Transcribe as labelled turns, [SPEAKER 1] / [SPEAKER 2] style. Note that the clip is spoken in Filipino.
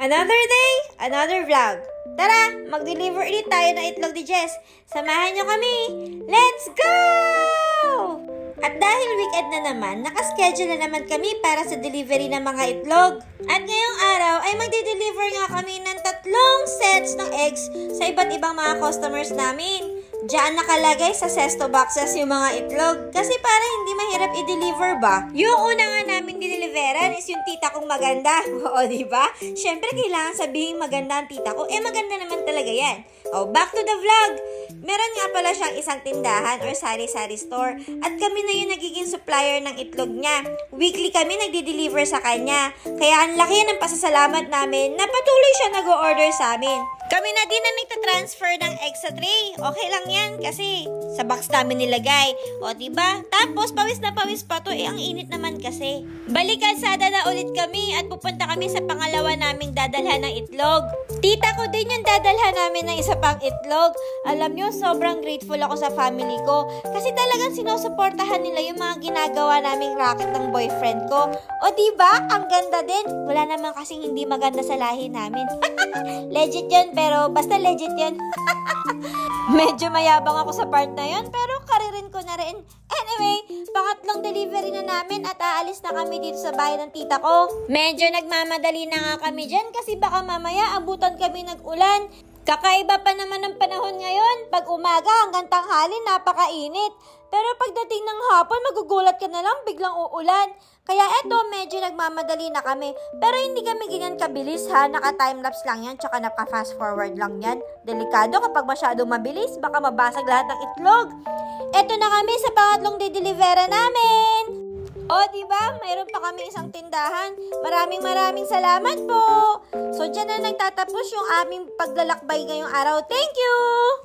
[SPEAKER 1] Another day, another vlog. Tara, mag-deliver ulit tayo ng itlog ni Jess. Samahan nyo kami. Let's go! At dahil weekend na naman, nakaschedule na naman kami para sa delivery ng mga itlog. At ngayong araw ay magde-deliver nga kami ng 3 sets ng eggs sa iba't ibang mga customers namin. Diyan nakalagay sa sesto boxes yung mga itlog kasi para hindi mahirap i-deliver ba. Yung una nga namin diniliveran is yung tita kong maganda. Oo, diba? Siyempre, kailangan sabihin maganda ang tita ko. Maganda naman talaga yan. Back to the vlog. Meron nga pala siyang isang tindahan or sari-sari store at kami na yung nagiging supplier ng itlog niya. Weekly kami nagdi-deliver sa kanya. Kaya ang laki ng pasasalamat namin na patuloy siya nag-o-order sa amin. Kami na din na nagtatransfer ng egg sa tray. Okay lang yan kasi sa box namin nilagay. O diba? Tapos pawis na pawis pa to. Ang init naman kasi. Balik-kalsada na ulit kami at pupunta kami sa pangalawa naming dadalhan ng itlog. Tita ko din yung dadalhan namin ng isa pang itlog. Alam nyo, sobrang grateful ako sa family ko. Kasi talagang sinusuportahan nila yung mga ginagawa naming racket ng boyfriend ko. O diba? Ang ganda din. Wala naman kasing hindi maganda sa lahi namin. Legit yun, pero basta legit yun. Medyo mayabang ako sa part na yun, pero karirin ko na rin. Anyway, pangatlong delivery na namin at aalis na kami dito sa bahay ng tita ko. Medyo nagmamadali na nga kami dyan kasi baka mamaya abutan kami ng ulan. Kakaiba pa naman ang panahon ngayon. Pag umaga hanggang tanghali, napakainit. Pero pagdating ng hapon, magugulat ka na lang, biglang uulan. Kaya eto, medyo nagmamadali na kami. Pero hindi kami ganyan kabilis ha, naka-timelapse lang yan, tsaka naka-fast forward lang yan. Delikado kapag masyadong mabilis, baka mabasag lahat ng itlog. Eto na kami sa pangatlong de-delivera namin. O, diba? Mayroon pa kami isang tindahan. Maraming salamat po. So, dyan na nagtatapos yung aming paglalakbay ngayong araw. Thank you!